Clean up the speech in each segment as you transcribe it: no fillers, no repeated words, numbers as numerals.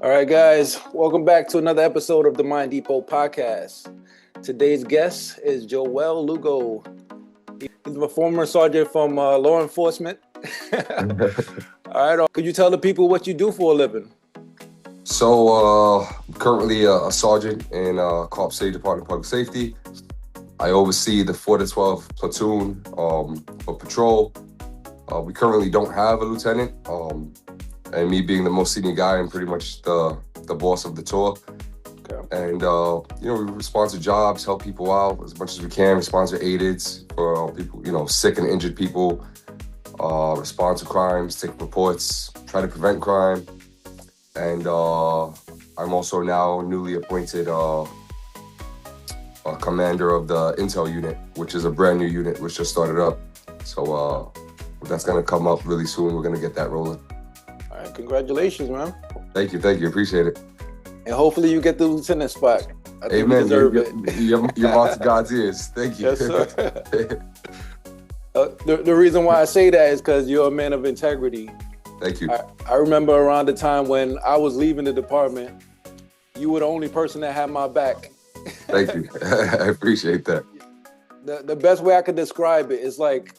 All right, guys, welcome back to another episode of the Mind Depot podcast. Today's guest is Joel Lugo. He's a former sergeant from law enforcement. All right, could you tell the people what you do for a living? So, currently a sergeant in Corp City Department of Public Safety. I oversee the 4 to 12 platoon for patrol. We currently don't have a lieutenant. And me being the most senior guy, I'm pretty much the boss of the tour. Okay. And, we sponsor jobs, help people out as much as we can. We sponsor AIDs for people, sick and injured people, respond to crimes, take reports, try to prevent crime. And I'm also now newly appointed commander of the Intel unit, which is a brand new unit which just started up. So that's going to come up really soon. We're going to get that rolling. All right, congratulations, man. Thank you. Appreciate it. And hopefully you get the lieutenant spot. I think Amen. you deserve it. You're mouth to God's ears. Thank you. Yes, sir. The reason why I say that is because you're a man of integrity. Thank you. I remember around the time when I was leaving the department, you were the only person that had my back. Thank you. I appreciate that. The best way I could describe it is like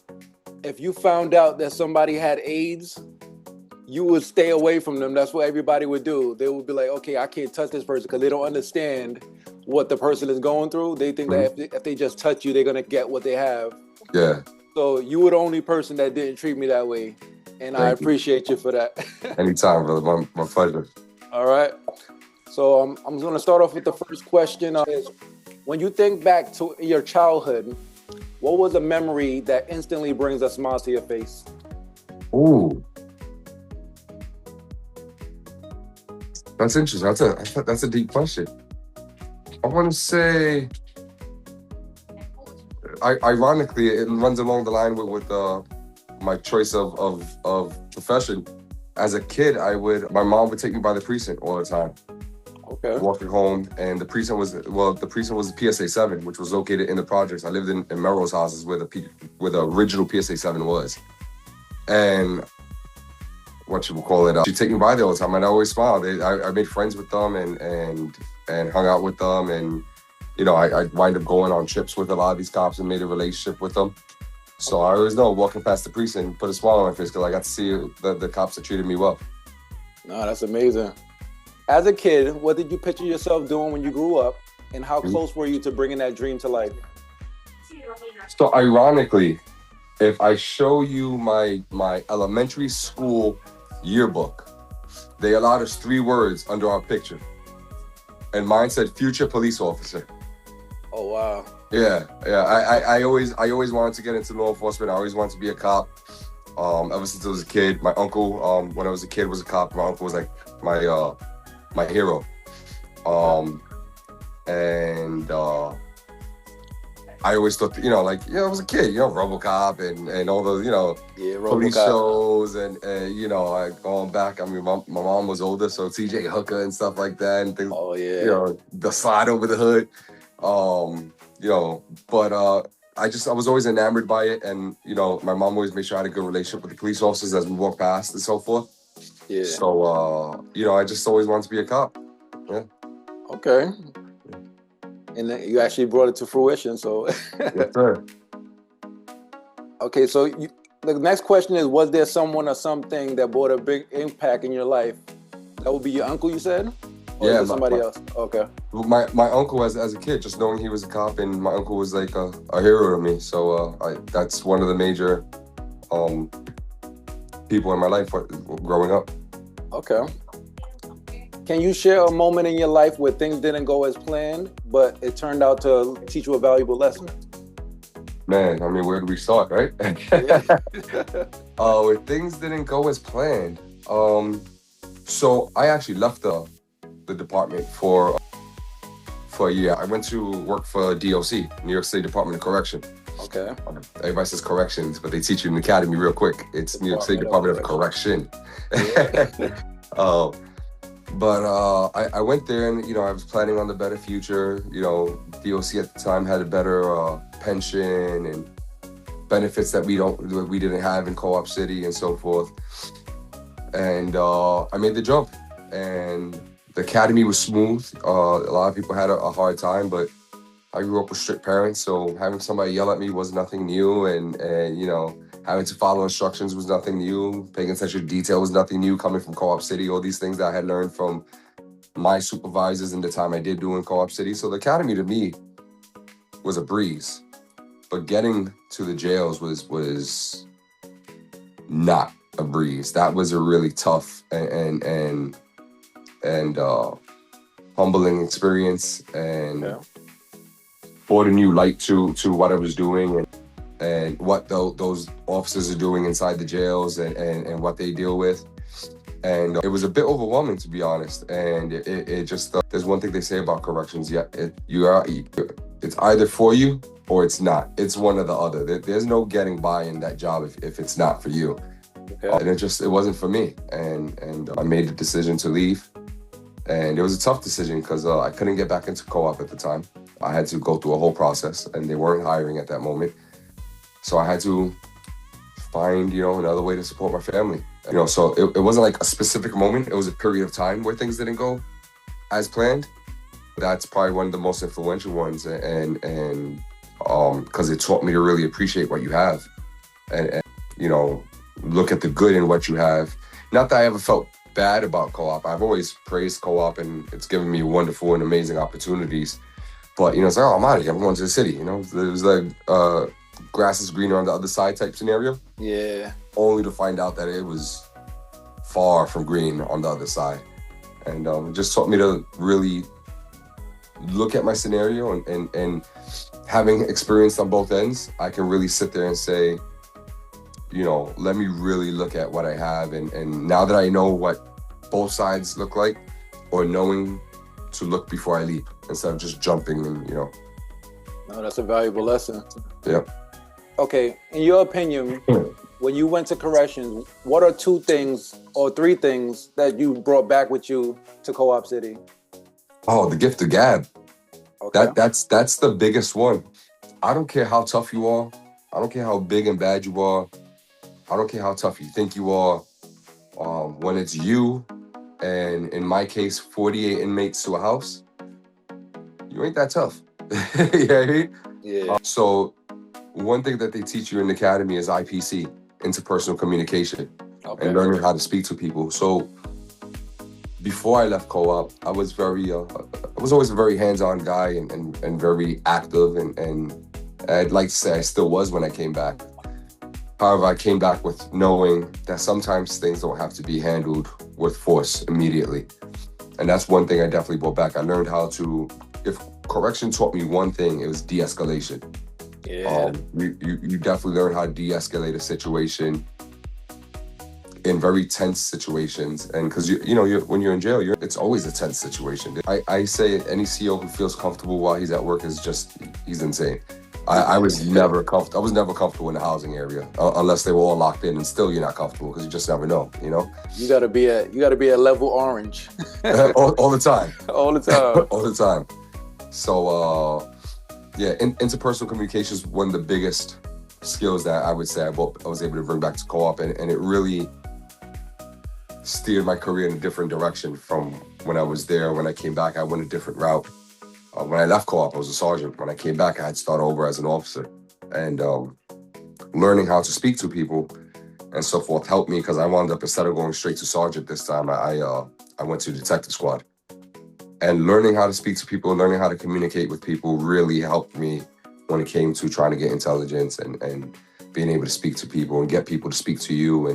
if you found out that somebody had AIDS, you would stay away from them. That's what everybody would do. They would be like, okay, I can't touch this person because they don't understand what the person is going through. They think that if they just touch you, they're going to get what they have. Yeah. So you were the only person that didn't treat me that way. And I appreciate you for that. Anytime, brother. My pleasure. All right. So I'm going to start off with the first question. When you think back to your childhood, what was a memory that instantly brings a smile to your face? Ooh. That's interesting. That's a deep question. I want to say, ironically, it runs along the line with my choice of profession. As a kid, my mom would take me by the precinct all the time. Okay. Walking home, and the precinct was the PSA 7, which was located in the projects. I lived in Melrose houses where the original PSA 7 was. And she'd take me by there all the time, and I always smiled. I made friends with them and hung out with them, and I wind up going on trips with a lot of these cops and made a relationship with them. So I always know walking past the precinct put a smile on my face because I got to see the cops that treated me well. No, that's amazing. As a kid, what did you picture yourself doing when you grew up, and how close were you to bringing that dream to life? So ironically, if I show you my elementary school yearbook, they allowed us 3 words under our picture. And mine said future police officer. Oh, wow. Yeah. I always wanted to get into law enforcement. I always wanted to be a cop. Ever since I was a kid. My uncle, when I was a kid, was a cop. My uncle was like my hero. I always thought, I was a kid, RoboCop and all those, police shows and I going back. I mean, my mom was older, so TJ Hooker and stuff like that and things. Oh yeah. The slide over the hood. But I was always enamored by it, and my mom always made sure I had a good relationship with the police officers as we walked past and so forth. Yeah. So I just always wanted to be a cop. Yeah. Okay. And then you actually brought it to fruition, so. Yes, sir. Okay, so the next question is, was there someone or something that brought a big impact in your life? That would be your uncle, you said? Or Yeah, somebody else? Okay. My uncle, as a kid, just knowing he was a cop, and my uncle was like a hero to me. So that's one of the major people in my life growing up. Okay. Can you share a moment in your life where things didn't go as planned, but it turned out to teach you a valuable lesson? Man, I mean, where do we start, right? Where things didn't go as planned. So I actually left the department for a year. I went to work for DOC, New York State Department of Correction. Okay. Everybody says corrections, but they teach you in the academy real quick. It's New York State Department of Correction. Yeah. But I went there, and I was planning on the better future. DOC at the time had a better pension and benefits that we didn't have in Co-op City and so forth. And I made the jump, and The academy was smooth. A lot of people had a hard time, but I grew up with strict parents, so having somebody yell at me was nothing new, and having to follow instructions was nothing new. Paying attention to detail was nothing new. Coming from Co-op City, all these things that I had learned from my supervisors in the time I did do in Co-op City. So the academy to me was a breeze, but getting to the jails was not a breeze. That was a really tough and humbling experience, and brought a new light to what I was doing and what those officers are doing inside the jails and what they deal with. And it was a bit overwhelming, to be honest. And it just, there's one thing they say about corrections. Yeah, it's either for you or it's not. It's one or the other. There's no getting by in that job if it's not for you. And it wasn't for me. And I made the decision to leave. And it was a tough decision because I couldn't get back into co-op at the time. I had to go through a whole process, and they weren't hiring at that moment. So I had to find, another way to support my family. So it wasn't like a specific moment. It was a period of time where things didn't go as planned. That's probably one of the most influential ones, and because it taught me to really appreciate what you have, and look at the good in what you have. Not that I ever felt bad about co-op. I've always praised co-op, and it's given me wonderful and amazing opportunities. But it's like, oh, I'm out of here. I'm going to the city. It was like grass is greener on the other side type scenario. Yeah. Only to find out that it was far from green on the other side, and it just taught me to really look at my scenario, and having experienced on both ends, I can really sit there and say, let me really look at what I have, and now that I know what both sides look like, or knowing to look before I leap instead of just jumping and No, that's a valuable lesson. Yeah. Okay, in your opinion, when you went to corrections, what are 2 things or 3 things that you brought back with you to Co-op City? Oh, the gift of gab. Okay. That's the biggest one. I don't care how tough you are. I don't care how big and bad you are. I don't care how tough you think you are. When it's you, and in my case, 48 inmates to a house, you ain't that tough. You know what I mean? Yeah. So one thing that they teach you in the academy is IPC, interpersonal communication, and learning how to speak to people. So before I left co-op, I was always a very hands-on guy and very active, and I'd like to say I still was when I came back. However, I came back with knowing that sometimes things don't have to be handled with force immediately. And that's one thing I definitely brought back. I learned how to, if correction taught me one thing, it was de-escalation. Yeah. You definitely learn how to de-escalate a situation in very tense situations. And because when you're in jail, it's always a tense situation. I say any CO who feels comfortable while he's at work he's insane. I was never comfortable. I was never comfortable in the housing area unless they were all locked in, and still you're not comfortable because you just never know. You gotta be at level orange all the time. All the time. All the time. So interpersonal communication is one of the biggest skills that I would say I was able to bring back to co-op, and it really steered my career in a different direction from when I was there. When I came back, I went a different route. When I left co-op, I was a sergeant. When I came back, I had to start over as an officer. And learning how to speak to people and so forth helped me, because I wound up, instead of going straight to sergeant this time, I went to detective squad. And learning how to speak to people, learning how to communicate with people really helped me when it came to trying to get intelligence and being able to speak to people and get people to speak to you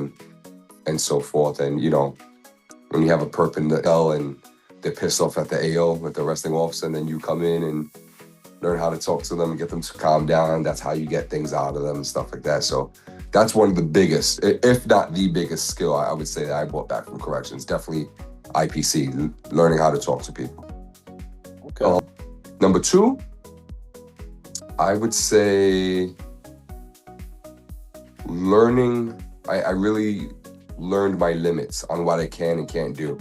and so forth. And, when you have a perp in the cell and they're pissed off at the AO, with the arresting officer, and then you come in and learn how to talk to them and get them to calm down. That's how you get things out of them and stuff like that. So that's one of the biggest, if not the biggest skill I would say that I brought back from corrections. Definitely IPC, learning how to talk to people. Okay. Number 2, I would say learning. I really learned my limits on what I can and can't do.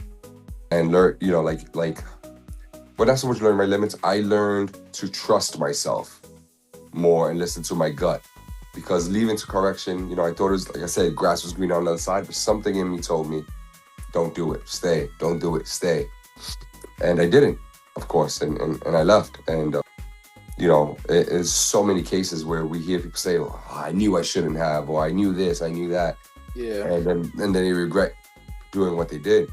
And learn, but not so much learning my limits. I learned to trust myself more and listen to my gut, because leaving to correction, I thought it was, like I said, grass was green on the other side, but something in me told me, don't do it, stay. Don't do it, stay. And I didn't, of course, and I left. And it's so many cases where we hear people say, "Oh, I knew I shouldn't have," or "I knew this, I knew that," Yeah. and then they regret doing what they did.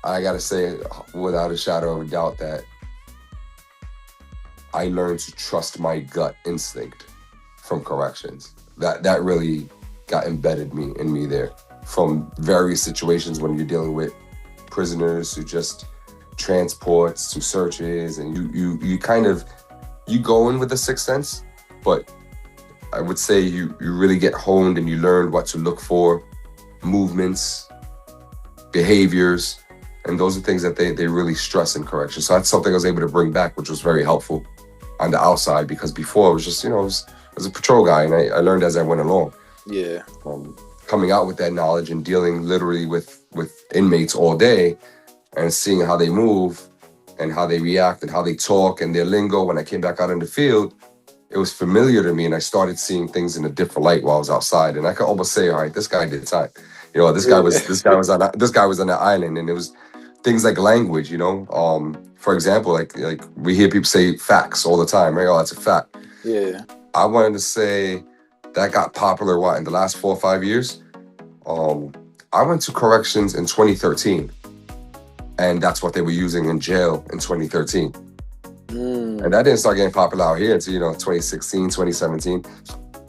I gotta say, without a shadow of a doubt, that I learned to trust my gut instinct from corrections. That really got embedded in me there, from various situations when you're dealing with prisoners who just transports to searches, and you kind of go in with a sixth sense, but I would say you really get honed and you learn what to look for, movements, behaviors, and those are things that they really stress in correction. So that's something I was able to bring back, which was very helpful on the outside, because before it was just, I was a patrol guy, and I learned as I went along. Yeah. Coming out with that knowledge and dealing literally with inmates all day and seeing how they move and how they react and how they talk and their lingo. When I came back out in the field, it was familiar to me, and I started seeing things in a different light while I was outside. And I could almost say, all right, this guy did time. This guy was on that island, and it was things like language. For example, like we hear people say facts all the time, right? Oh, that's a fact. Yeah. I wanted to say that got popular in the last 4 or 5 years. I went to corrections in 2013, and that's what they were using in jail in 2013. And that didn't start getting popular out here until 2016, 2017.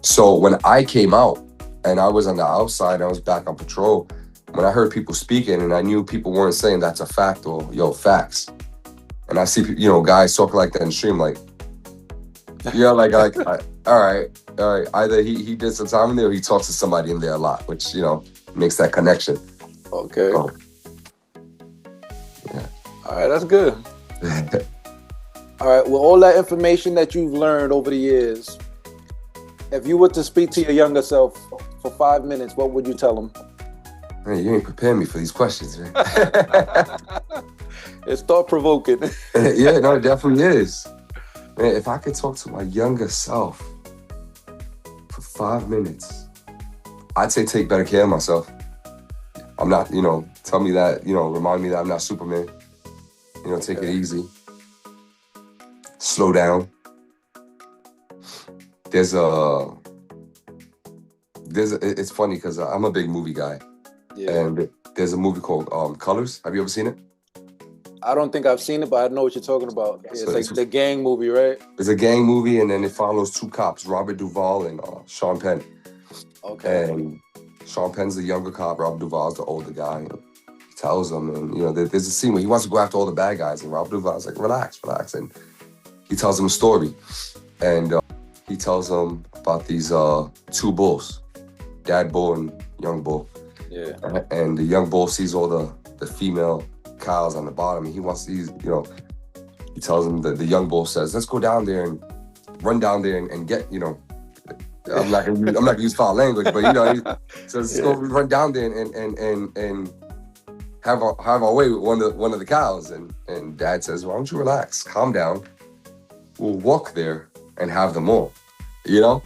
So when I came out and I was on the outside, I was back on patrol, when I heard people speaking and I knew people weren't saying that's a fact or facts, and I see guys talking like that in the stream, like all right, either he did some time in there or he talks to somebody in there a lot, which makes that connection. Okay. Yeah. All right, that's good. All right, with all that information that you've learned over the years, if you were to speak to your younger self for 5 minutes, what would you tell him? Man, you ain't prepared me for these questions, man. It's thought-provoking. Yeah, no, it definitely is. Man, if I could talk to my younger self for 5 minutes, I'd say take better care of myself. I'm not, tell me that, remind me that I'm not Superman. Take it easy. Slow down. It's funny because I'm a big movie guy. Yeah. And there's a movie called Colors. Have you ever seen it? I don't think I've seen it, but I know what you're talking about. It's like the gang movie, right? It's a gang movie, and then it follows 2 cops, Robert Duvall and Sean Penn. Okay. And Sean Penn's the younger cop, Robert Duvall's the older guy. And he tells him, and there's a scene where he wants to go after all the bad guys, and Robert Duvall's like, relax. And he tells him a story. And he tells him about these 2 bulls, dad bull and young bull. Yeah. And the young bull sees all the female cows on the bottom, and he he tells him that the young bull says, let's go down there and run down there and get, I'm not gonna use foul language, but he says, let's go run down there and have our way with one of the cows. And dad says, why don't you relax, calm down, we'll walk there and have them all, and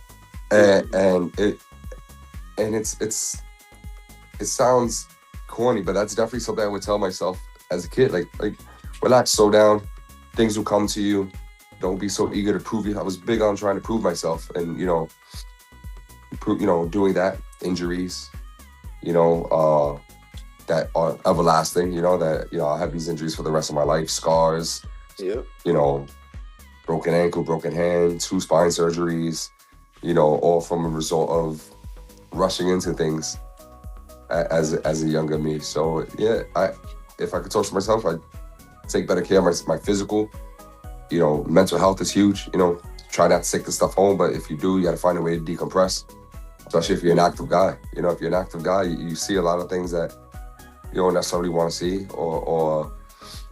it sounds corny, but that's definitely something I would tell myself as a kid. Like relax, slow down, things will come to you. Don't be so eager to prove it. I was big on trying to prove myself, and doing that, injuries, that are everlasting. That I have these injuries for the rest of my life, scars. Yep. Broken ankle, broken hand, 2 spine surgeries. All from a result of rushing into things as a younger me. So yeah, if I could talk to myself, I'd take better care of my physical. Mental health is huge. Try not to take the stuff home, but if you do, you got to find a way to decompress. Especially if you're an active guy. If you're an active guy, you see a lot of things that you don't necessarily want to see, or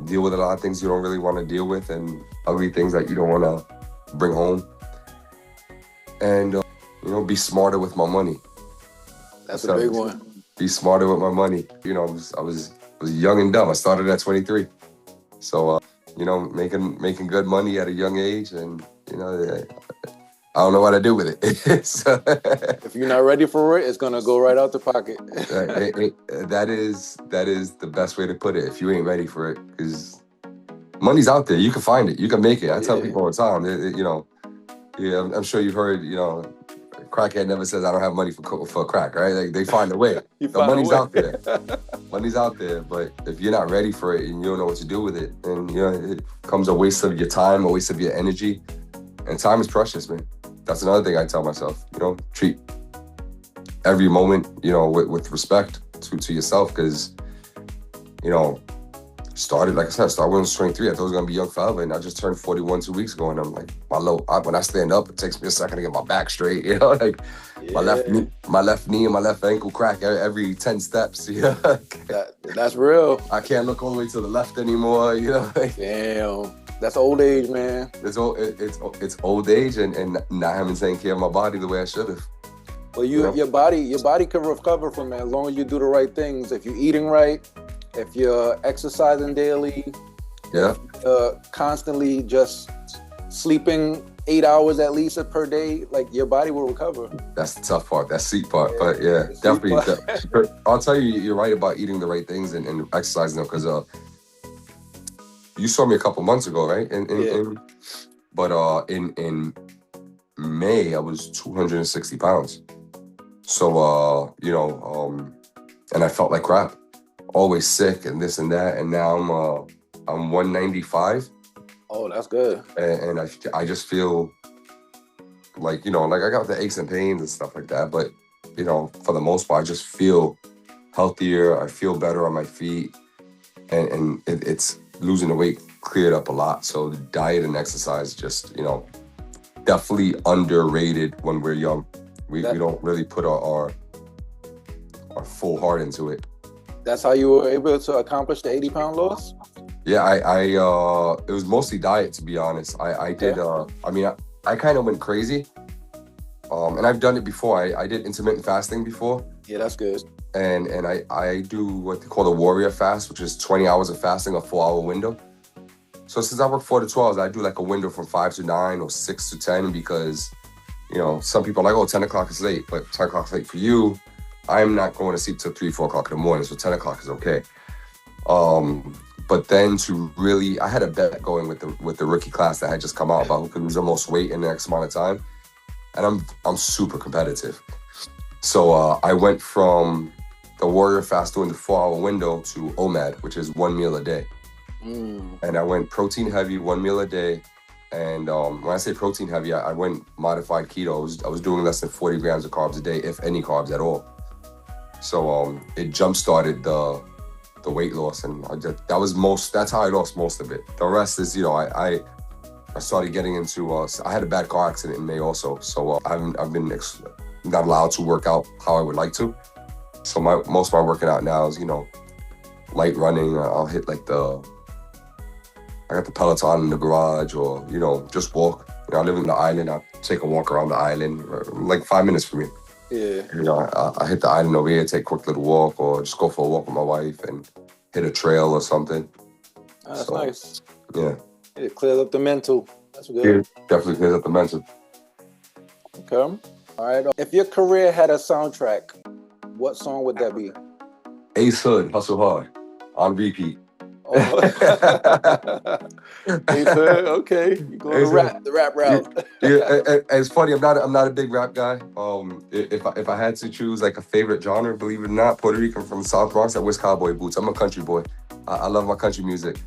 deal with a lot of things you don't really want to deal with, and ugly things that you don't want to bring home. And be smarter with my money. That's a big one. Be smarter with my money. I was young and dumb. I started at 23. So, making good money at a young age, and, I don't know what to do with it. So, if you're not ready for it, it's going to go right out the pocket. That is the best way to put it. If you ain't ready for it, because money's out there. You can find it. You can make it. I tell people all the time, you know, yeah, I'm sure you've heard, you know, crackhead never says I don't have money for crack, right? Like they find a way. The money's out there. Money's out there, but if you're not ready for it and you don't know what to do with it, then you know it becomes a waste of your time, a waste of your energy, and time is precious, man. That's another thing I tell myself. You know, treat every moment, you know, with respect to yourself, because you know. Started, like I said, started when I was 23. I thought I was gonna be young forever, and I just turned 41 2 weeks ago, and I'm like, when I stand up, it takes me a second to get my back straight, you know, like my left knee and my left ankle crack every 10 steps, you know. That's real. I can't look all the way to the left anymore, you know. Damn, that's old age, man. It's old age, and not having taken care of my body the way I should have. Well, your body can recover from it as long as you do the right things. If you're eating right, if you're exercising daily, constantly just sleeping 8 hours at least per day, like your body will recover. That's the tough part, that sleep part. But yeah, definitely. I'll tell you, you're right about eating the right things and exercising them, because you saw me a couple months ago, right? But in May I was 260 pounds. So you know, and I felt like crap. Always sick and this and that, and now I'm 195. Oh, that's good. And I just feel like, you know, like I got the aches and pains and stuff like that, but you know, for the most part, I just feel healthier. I feel better on my feet, and it's losing the weight cleared up a lot. So the diet and exercise, just, you know, definitely underrated when we're young. We don't really put our full heart into it. That's how you were able to accomplish the 80-pound loss? Yeah, I it was mostly diet, to be honest. I did, I mean, I kind of went crazy. And I've done it before. I did intermittent fasting before. Yeah, that's good. And I do what they call the warrior fast, which is 20 hours of fasting, a 4-hour window. So since I work 4 to 12, I do like a window from 5 to 9 or 6 to 10, because, you know, some people are like, oh, 10 o'clock is late, but 10 o'clock is late for you. I'm not going to sleep till 3, 4 o'clock in the morning, so 10 o'clock is okay. But then to really, I had a bet going with the rookie class that had just come out about who could lose the most weight in the next amount of time, and I'm super competitive. So I went from the warrior fast doing the 4-hour window to OMAD, which is 1 meal a day, and I went protein heavy, 1 meal a day. And when I say protein heavy, I went modified keto. I was doing less than 40 grams of carbs a day, if any carbs at all. So it jump-started the weight loss, and that's how I lost most of it. The rest is, you know, I started getting into, I had a bad car accident in May also, so I've been not allowed to work out how I would like to. So most of my working out now is, you know, light running. I'll hit like I got the Peloton in the garage, or, you know, just walk. You know, I live in the island. I'll take a walk around the island, like 5 minutes for me. Yeah. You know, I hit the island over here, take a quick little walk, or just go for a walk with my wife and hit a trail or something. Oh, that's nice. Yeah. It clears up the mental. That's good. Yeah, definitely clears up the mental. Okay. All right. If your career had a soundtrack, what song would that be? Ace Hood, Hustle Hard, on repeat. Oh. Okay, you going the rap route. Yeah, it's funny. I'm not a big rap guy. If I had to choose like a favorite genre, believe it or not, Puerto Rican from the South Bronx, I wear cowboy boots. I'm a country boy. I love my country music.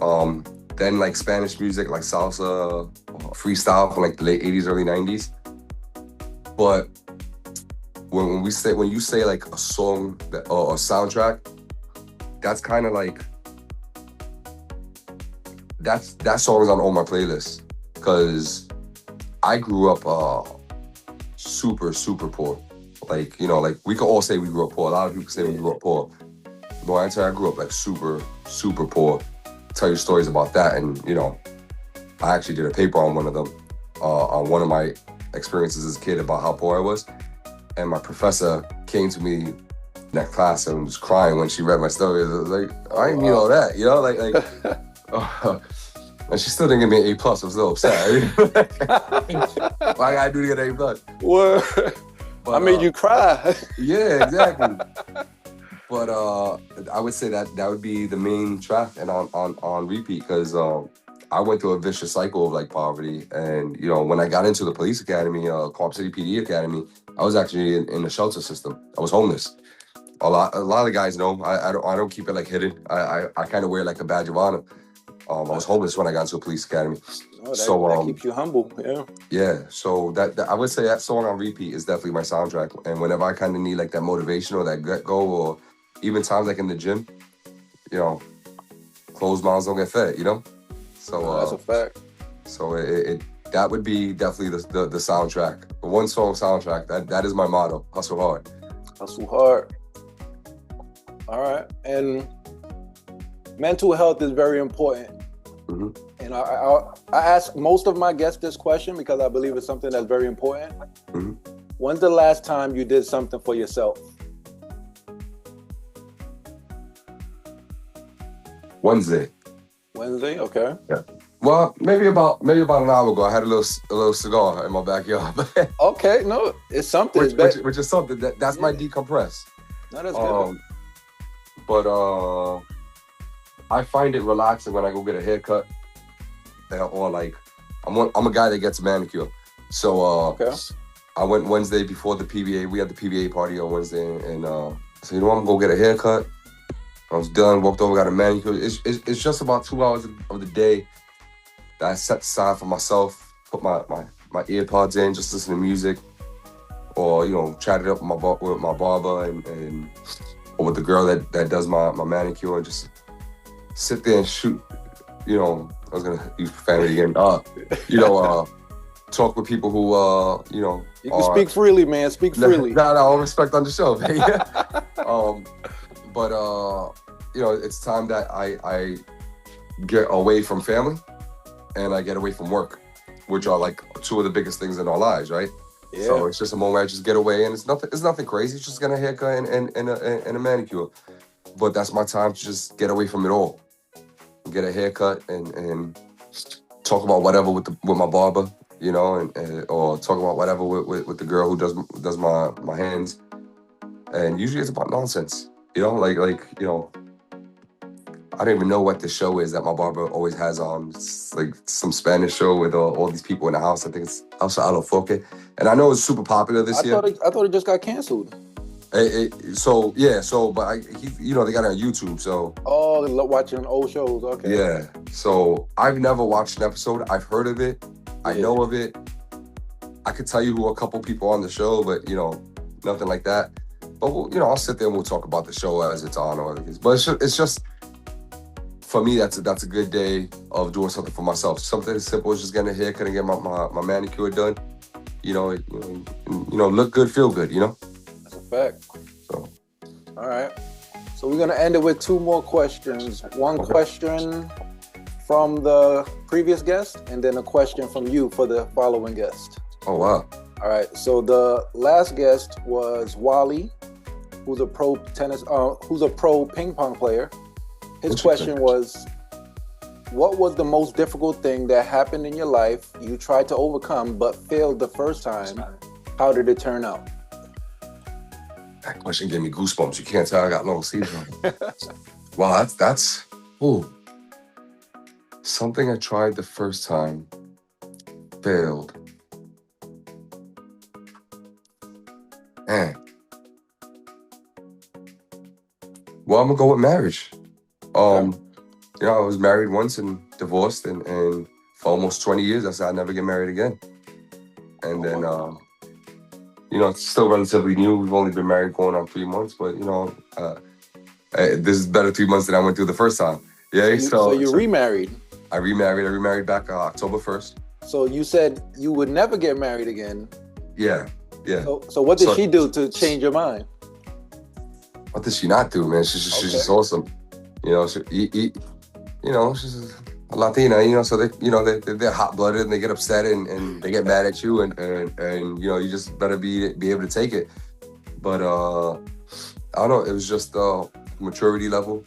Then like Spanish music, like salsa, freestyle from like the late 80s, early 90s. But when you say like a song or a soundtrack, that's kind of like. That song is on all my playlists, because I grew up super, super poor. Like, you know, like we could all say we grew up poor. A lot of people say we grew up poor. But when I tell you I grew up like super, super poor, tell you stories about that. And, you know, I actually did a paper on one of them, on one of my experiences as a kid about how poor I was. And my professor came to me in that class and was crying when she read my story. I was like, I didn't mean all that, you know, like and she still didn't give me an A+. I was a little upset. What I gotta do to get an A+? What? I made you cry. Yeah, exactly. But I would say that would be the main track and on repeat because I went through a vicious cycle of like poverty, and you know when I got into the police academy, Co-op City PD Academy, I was actually in the shelter system. I was homeless. A lot of guys know I don't keep it like hidden. I kind of wear like a badge of honor. I was homeless when I got into a police academy. Oh, that keeps you humble. Yeah. Yeah. So that I would say that song on repeat is definitely my soundtrack. And whenever I kind of need like that motivation or that gut go, or even times like in the gym, you know, closed mouths don't get fed. You know. So that's a fact. So it that would be definitely the soundtrack, the one song soundtrack. That is my motto. Hustle hard. Hustle hard. All right. And mental health is very important. Mm-hmm. And I ask most of my guests this question because I believe it's something that's very important. Mm-hmm. When's the last time you did something for yourself? Wednesday, okay. Yeah. Well, maybe about an hour ago, I had a little cigar in my backyard. Okay, no, it's something. Which is something that's my decompress. No, that's good. But I find it relaxing when I go get a haircut, or like I'm a guy that gets a manicure. So okay. I went Wednesday before the PBA. We had the PBA party on Wednesday, and so you know I'm gonna go get a haircut. I was done, walked over, got a manicure. It's just about 2 hours of the day that I set aside for myself. Put my earpods in, just listen to music, or you know, chat it up with my barber and or with the girl that does my manicure, and just sit there and shoot. You know, I was gonna use profanity again. Talk with people who you know. You can speak freely, man. Speak freely. No, all respect on the show, man. But you know, it's time that I get away from family and I get away from work, which are like two of the biggest things in our lives, right? Yeah. So it's just a moment I just get away, and it's nothing crazy. It's just getting a haircut and a manicure. But that's my time to just get away from it all, get a haircut and talk about whatever with my barber, you know, and or talk about whatever with the girl who does my hands. And usually it's about nonsense, you know, like you know. I don't even know what the show is that my barber always has on. It's like some Spanish show with all these people in the house. I think it's House a lo Foque. And I know it's super popular this year. I thought it just got canceled. So you know, they got it on YouTube. So watching old shows. Okay. Yeah. So I've never watched an episode. I've heard of it. I know of it. I could tell you who a couple people on the show, but you know, nothing like that. But you know, I'll sit there and we'll talk about the show as it's on, but it's just. For me, that's a good day of doing something for myself. Something as simple as just getting a haircut and getting my manicure done. You know, look good, feel good. You know. That's a fact. So. All right. So we're gonna end it with two more questions. One question from the previous guest, and then a question from you for the following guest. Oh wow. All right. So the last guest was Wally, who's a pro ping pong player. His question was, what was the most difficult thing that happened in your life you tried to overcome but failed the first time? How did it turn out? That question gave me goosebumps. You can't tell I got long sleeves on. Wow, that's something I tried the first time, failed. Man. Well, I'm gonna go with marriage. You know, I was married once and divorced, and for almost 20 years, I said I'd never get married again. And then, you know, it's still relatively new. We've only been married going on 3 months, but you know, this is better 3 months than I went through the first time. Yeah. So you remarried? I remarried back October 1st. So you said you would never get married again. Yeah. So what did she do to change your mind? What did she not do, man? She's just awesome. You know, you know, she's a Latina, you know, so they're hot-blooded and they get upset and they get mad at you and you know, you just better be able to take it. But I don't know, it was just maturity level.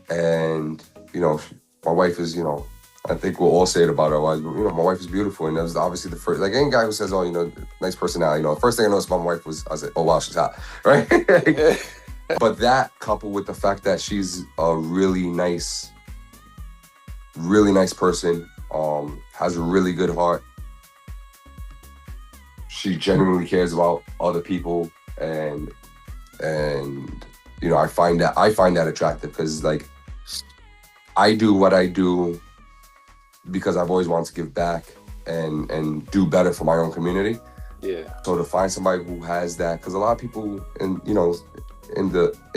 And you know, my wife is, you know, I think we'll all say it about our wives, but my wife is beautiful, and that was obviously the first. Like any guy who says, "Oh, nice personality," the first thing I noticed about my wife was, I was like, "Oh wow, she's hot," right? But that coupled with the fact that she's a really nice person, has a really good heart. She genuinely cares about other people, and I find that attractive because like I do what I do because I've always wanted to give back and do better for my own community. Yeah. So to find somebody who has that, because a lot of people in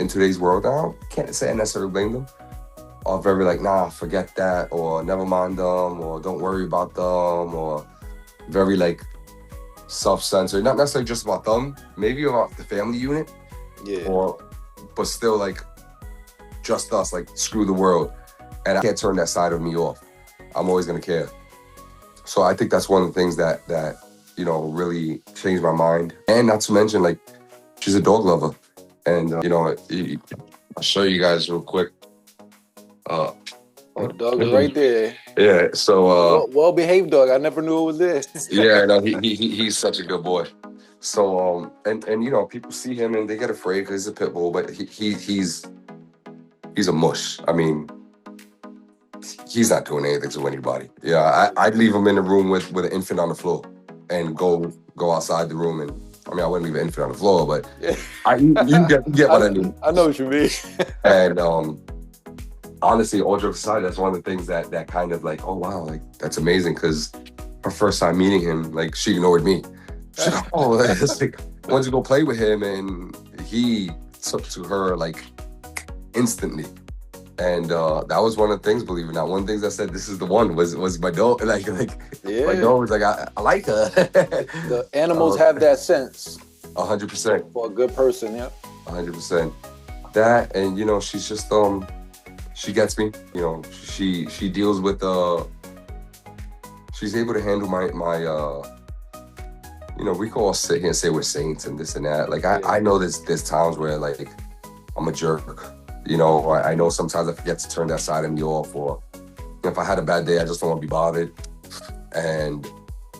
today's world, I can't say I necessarily blame them, are very like, nah, forget that, or never mind them, or don't worry about them, or very like self-centered, not necessarily just about them, maybe about the family unit. Yeah. But still like just us, like screw the world. And I can't turn that side of me off. I'm always gonna care. So I think that's one of the things that really changed my mind. And not to mention, like, she's a dog lover. And I'll show you guys real quick. Dog's right there. Yeah, so well-behaved dog. I never knew it was there. Yeah, no, he's such a good boy. So and people see him and they get afraid because he's a pit bull, but he's a mush. I mean, he's not doing anything to anybody. Yeah, I'd leave him in the room with an infant on the floor and go outside the room. And I mean, I wouldn't leave an infant on the floor, but you get what I mean. I know what you mean. And honestly, all jokes aside, that's one of the things that kind of like, oh wow, like that's amazing, because her first time meeting him, like she ignored me. She's like, oh, it's like, once you go play with him, and he took to her like instantly. And that was one of the things, believe it or not, one of the things I said, this is the one, was my dog. Like yeah. My dog was like, I like her. The animals have that sense. 100%. For a good person, yeah. 100%. That, and she's just she gets me. She deals with she's able to handle my we can all sit here and say we're saints and this and that. Like I know there's times where like I'm a jerk. I know sometimes I forget to turn that side of me off, or if I had a bad day, I just don't want to be bothered. And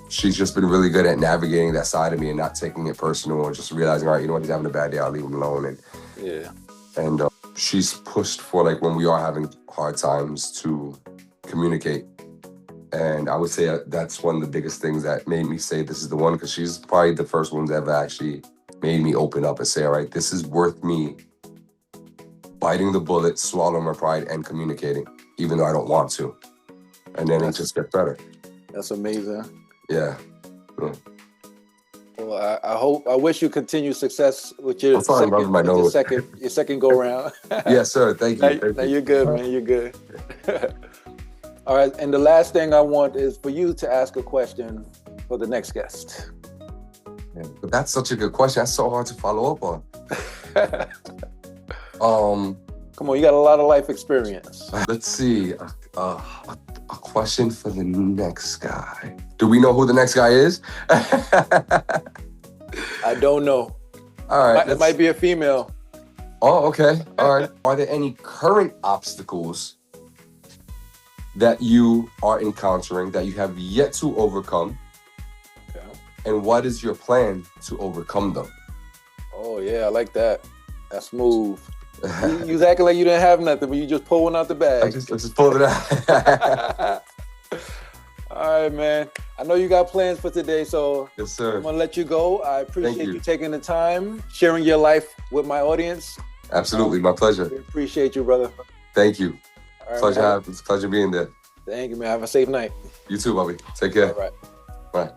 she's just been really good at navigating that side of me and not taking it personal, and just realizing, all right, he's having a bad day, I'll leave him alone. And she's pushed for, like, when we are having hard times, to communicate. And I would say that's one of the biggest things that made me say this is the one, because she's probably the first one that ever actually made me open up and say, all right, this is worth me biting the bullet, swallowing my pride, and communicating, even though I don't want to. And then it just gets better. That's amazing. Yeah. Well, I wish you continue success with your second go round. Yes, sir. Thank you. You're good, man. You're good. All right. And the last thing I want is for you to ask a question for the next guest. But that's such a good question. That's so hard to follow up on. Come on, you got a lot of life experience. Let's see. A question for the next guy. Do we know who the next guy is? I don't know. All right. It might be a female. Oh, okay. All right. Are there any current obstacles that you are encountering that you have yet to overcome? Okay. And what is your plan to overcome them? Oh, yeah, I like that. That's smooth. You was acting like you didn't have nothing, but you just pulled one out the bag. I just pulled it out. All right, man. I know you got plans for today, so yes, sir. I'm going to let you go. I appreciate you taking the time, sharing your life with my audience. Absolutely. My pleasure. We appreciate you, brother. Thank you. All right, It's a pleasure being there. Thank you, man. Have a safe night. You too, Bobby. Take care. All right. Bye.